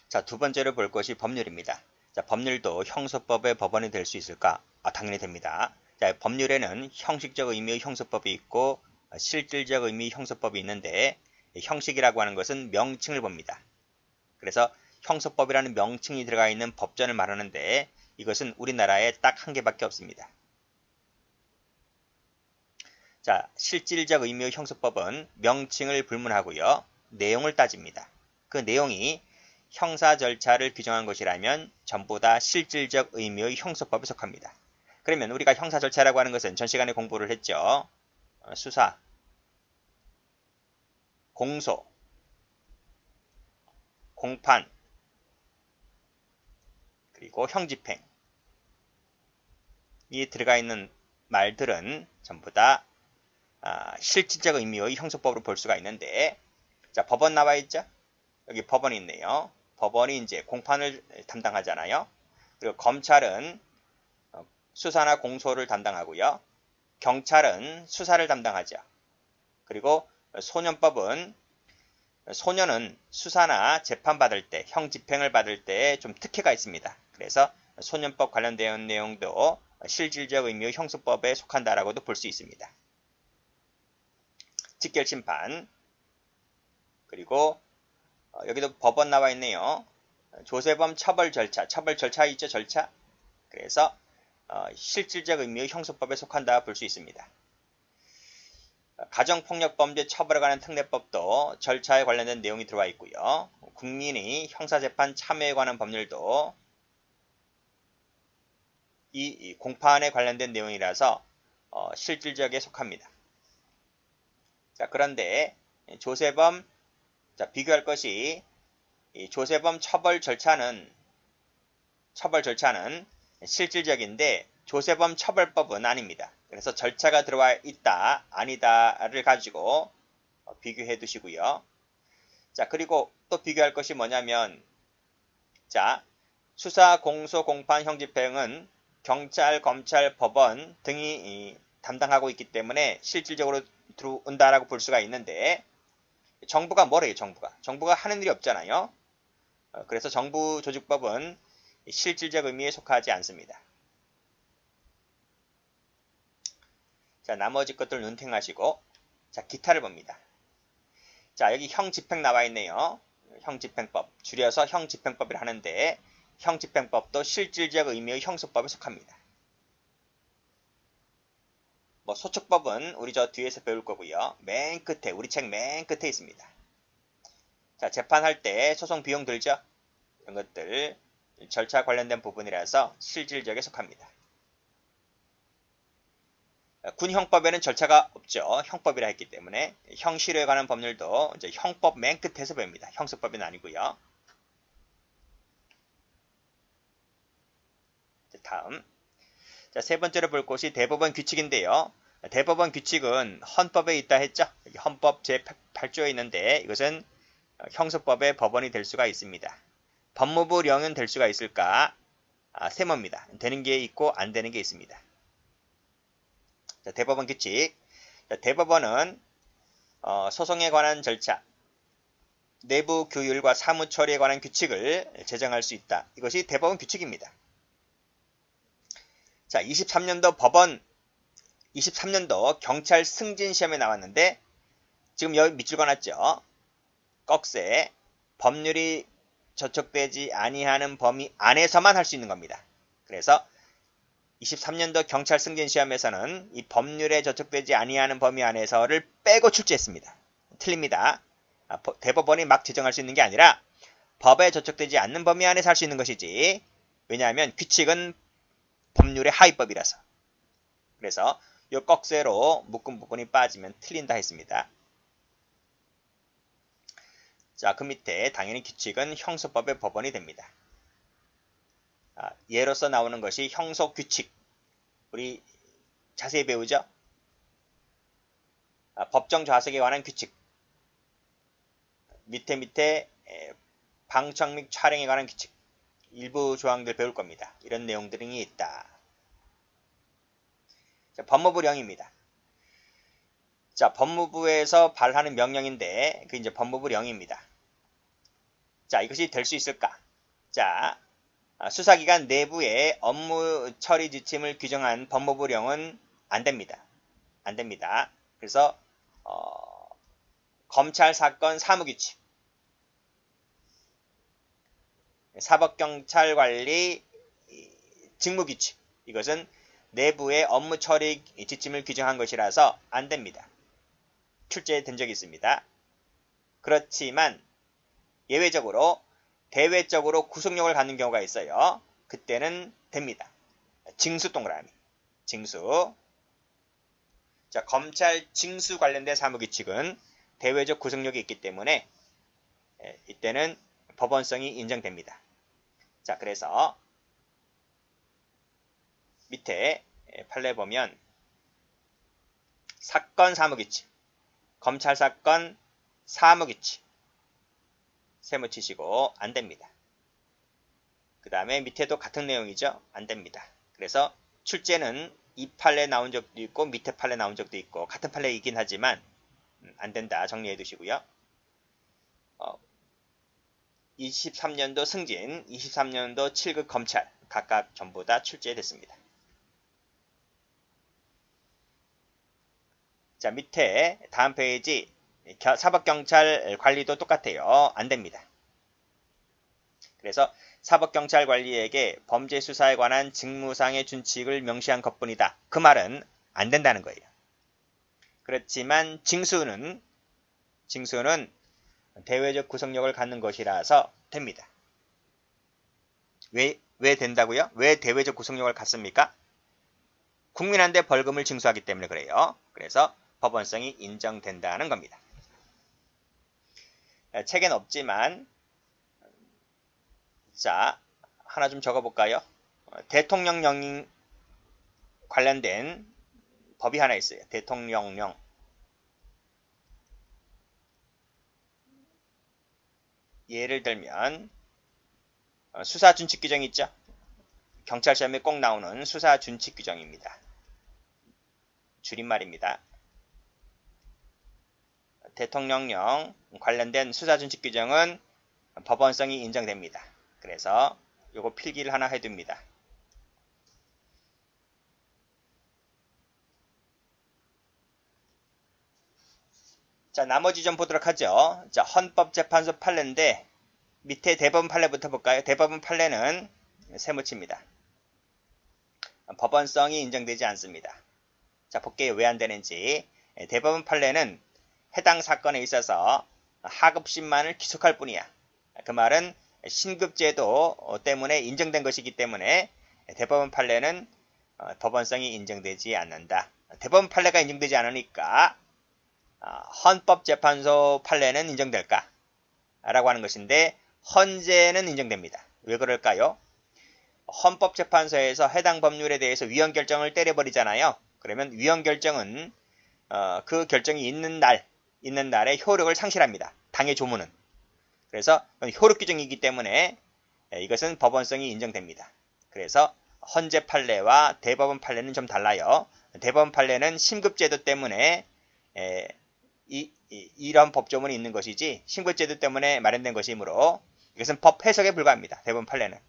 자, 두 번째로 볼 것이 법률입니다. 자, 법률도 형소법의 법원이 될 수 있을까? 당연히 됩니다. 자, 법률에는 형식적 의미의 형소법이 있고 실질적 의미의 형소법이 있는데 형식이라고 하는 것은 명칭을 봅니다. 그래서 형소법이라는 명칭이 들어가 있는 법전을 말하는데 이것은 우리나라에 딱 한 개밖에 없습니다. 자, 실질적 의미의 형소법은 명칭을 불문하고요. 내용을 따집니다. 그 내용이 형사 절차를 규정한 것이라면 전부 다 실질적 의미의 형소법에 속합니다. 그러면 우리가 형사 절차라고 하는 것은 전 시간에 공부를 했죠. 수사, 공소, 공판, 그리고 형집행이 들어가 있는 말들은 전부 다 실질적 의미의 형소법으로 볼 수가 있는데, 자, 법원 나와 있죠? 여기 법원이 있네요. 법원이 이제 공판을 담당하잖아요. 그리고 검찰은 수사나 공소를 담당하고요. 경찰은 수사를 담당하죠. 그리고 소년법은 소년은 수사나 재판 받을 때, 형 집행을 받을 때 좀 특혜가 있습니다. 그래서 소년법 관련된 내용도 실질적 의미의 형소법에 속한다라고도 볼 수 있습니다. 직결심판, 그리고 여기도 법원 나와 있네요. 조세범 처벌 절차 있죠, 절차. 그래서 실질적 의미의 형소법에 속한다 볼 수 있습니다. 가정폭력범죄 처벌에 관한 특례법도 절차에 관련된 내용이 들어와 있고요. 국민이 형사재판 참여에 관한 법률도 이 공판에 관련된 내용이라서 실질적에 속합니다. 자, 그런데 조세범, 자, 비교할 것이 이 조세범 처벌 절차는 실질적인데 조세범 처벌법은 아닙니다. 그래서 절차가 들어와 있다, 아니다를 가지고 비교해 두시고요. 자, 그리고 또 비교할 것이 뭐냐면, 자, 수사, 공소, 공판, 형집행은 경찰, 검찰, 법원 등이 담당하고 있기 때문에 실질적으로 들어온다라고 볼 수가 있는데, 정부가 뭐래요, 정부가 하는 일이 없잖아요. 그래서 정부조직법은 실질적 의미에 속하지 않습니다. 자, 나머지 것들 눈팅하시고, 자, 기타를 봅니다. 자, 여기 형집행 나와 있네요. 형집행법, 줄여서 형집행법이라 하는데 형집행법도 실질적 의미의 형소법에 속합니다. 뭐 소축법은 우리 저 뒤에서 배울 거고요. 맨 끝에, 우리 책 맨 끝에 있습니다. 자, 재판할 때 소송 비용 들죠? 이런 것들 절차 관련된 부분이라서 실질적에 속합니다. 군형법에는 절차가 없죠. 형법이라 했기 때문에 형실에 관한 법률도 이제 형법 맨 끝에서 배웁니다. 형소법은 아니고요. 다음, 자, 세 번째로 볼 것이 대법원 규칙인데요. 대법원 규칙은 헌법에 있다 했죠. 여기 헌법 제8조에 있는데 이것은 형소법의 법원이 될 수가 있습니다. 법무부령은 될 수가 있을까? 세모입니다. 되는 게 있고 안 되는 게 있습니다. 자, 대법원 규칙. 자, 대법원은 소송에 관한 절차, 내부 규율과 사무 처리에 관한 규칙을 제정할 수 있다. 이것이 대법원 규칙입니다. 자, 23년도 경찰 승진 시험에 나왔는데 지금 여기 밑줄 그어놨죠. 꺽쇠, 법률이 저촉되지 아니하는 범위 안에서만 할 수 있는 겁니다. 그래서 23년도 경찰 승진 시험에서는 이 법률에 저촉되지 아니하는 범위 안에서를 빼고 출제했습니다. 틀립니다. 대법원이 막 제정할 수 있는 게 아니라 법에 저촉되지 않는 범위 안에서 할 수 있는 것이지. 왜냐하면 규칙은 법률의 하위법이라서. 그래서 이 꺽쇠로 묶은 부분이 빠지면 틀린다 했습니다. 자, 그 밑에 당연히 규칙은 형소법의 법원이 됩니다. 예로서 나오는 것이 형소규칙. 우리 자세히 배우죠? 법정 좌석에 관한 규칙. 밑에 방청 및 촬영에 관한 규칙. 일부 조항들 배울 겁니다. 이런 내용들이 있다. 자, 법무부령입니다. 자, 법무부에서 발하는 명령인데 그 이제 법무부령입니다. 자, 이것이 될 수 있을까? 자, 수사기관 내부의 업무 처리 지침을 규정한 법무부령은 안 됩니다. 안 됩니다. 그래서 검찰 사건 사무규칙, 사법경찰관리 직무규칙, 이것은 내부의 업무 처리 지침을 규정한 것이라서 안 됩니다. 출제된 적이 있습니다. 그렇지만 예외적으로 대외적으로 구속력을 갖는 경우가 있어요. 그때는 됩니다. 징수 동그라미. 징수. 자, 검찰 징수 관련된 사무규칙은 대외적 구속력이 있기 때문에 이때는 법원성이 인정됩니다. 자, 그래서 밑에 판례 보면 사건 사무규칙, 검찰 사건 사무규칙 세무 치시고 안 됩니다. 그 다음에 밑에도 같은 내용이죠. 안 됩니다. 그래서 출제는 이 판례 나온 적도 있고 밑에 판례 나온 적도 있고 같은 판례이긴 하지만 안 된다. 정리해 두시고요. 23년도 승진, 23년도 7급 검찰 각각 전부 다 출제됐습니다. 자, 밑에 다음 페이지 사법경찰 관리도 똑같아요. 안 됩니다. 그래서 사법경찰관리에게 범죄 수사에 관한 직무상의 준칙을 명시한 것뿐이다. 그 말은 안 된다는 거예요. 그렇지만 징수는 대외적 구속력을 갖는 것이라서 됩니다. 왜 된다고요? 왜 대외적 구속력을 갖습니까? 국민한테 벌금을 징수하기 때문에 그래요. 그래서 법원성이 인정된다는 겁니다. 책엔 없지만 자, 하나 좀 적어볼까요? 대통령령 관련된 법이 하나 있어요. 대통령령. 예를 들면 수사준칙규정이 있죠. 경찰 시험에 꼭 나오는 수사준칙규정입니다. 줄임말입니다. 대통령령 관련된 수사준칙규정은 법원성이 인정됩니다. 그래서 요거 필기를 하나 해둡니다. 자, 나머지 좀 보도록 하죠. 자, 헌법재판소 판례인데 밑에 대법원 판례부터 볼까요? 대법원 판례는 세무치입니다. 법원성이 인정되지 않습니다. 자, 볼게요. 왜 안 되는지. 대법원 판례는 해당 사건에 있어서 하급심만을 기속할 뿐이야. 그 말은 신급제도 때문에 인정된 것이기 때문에 대법원 판례는 법원성이 인정되지 않는다. 대법원 판례가 인정되지 않으니까 헌법재판소 판례는 인정될까? 라고 하는 것인데 헌재는 인정됩니다. 왜 그럴까요? 헌법재판소에서 해당 법률에 대해서 위헌 결정을 때려버리잖아요. 그러면 위헌 결정은 그 결정이 있는 날에 효력을 상실합니다. 당의 조문은. 그래서 효력 규정이기 때문에 이것은 법원성이 인정됩니다. 그래서 헌재 판례와 대법원 판례는 좀 달라요. 대법원 판례는 신급제도 때문에 이런 법조문이 있는 것이지 신급제도 때문에 마련된 것이므로 이것은 법 해석에 불과합니다. 대법원 판례는.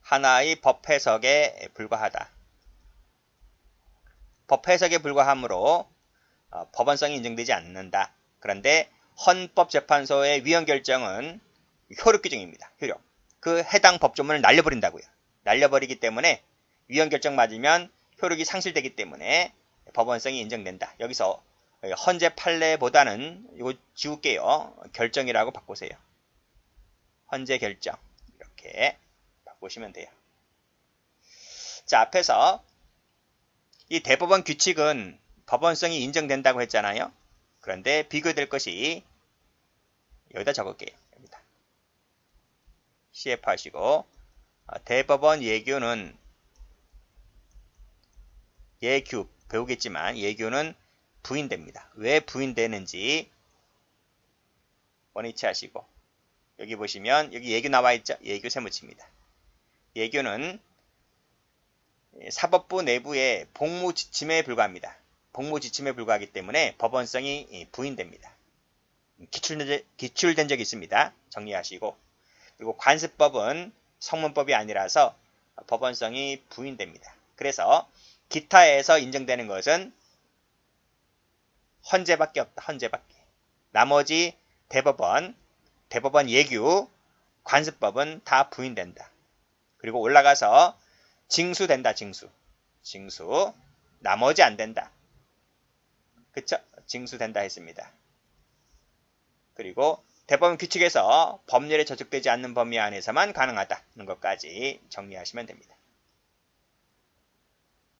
하나의 법 해석에 불과하다. 법 해석에 불과하므로 법원성이 인정되지 않는다. 그런데 헌법재판소의 위헌 결정은 효력 규정입니다. 효력. 그 해당 법조문을 날려버린다고요. 날려버리기 때문에 위헌 결정 맞으면 효력이 상실되기 때문에 법원성이 인정된다. 여기서 헌재 판례보다는 이거 지울게요. 결정이라고 바꾸세요. 헌재 결정. 이렇게 바꾸시면 돼요. 자, 앞에서 이 대법원 규칙은 법원성이 인정된다고 했잖아요. 그런데 비교될 것이 여기다 적을게요. 여기다. CF 하시고 대법원 예규는 예규 배우겠지만 예규는 부인됩니다. 왜 부인되는지 원위치 하시고 여기 보시면 여기 예규 나와 있죠. 예규 세무치입니다. 예규는 사법부 내부의 복무 지침에 불과합니다. 복무 지침에 불과하기 때문에 법원성이 부인됩니다. 기출된 적이 있습니다. 정리하시고. 그리고 관습법은 성문법이 아니라서 법원성이 부인됩니다. 그래서 기타에서 인정되는 것은 헌재밖에 없다. 헌재밖에. 나머지 대법원 예규, 관습법은 다 부인된다. 그리고 올라가서 징수된다. 징수. 나머지 안 된다. 그쵸? 징수된다 했습니다. 그리고 대법원 규칙에서 법률에 저촉되지 않는 범위 안에서만 가능하다는 것까지 정리하시면 됩니다.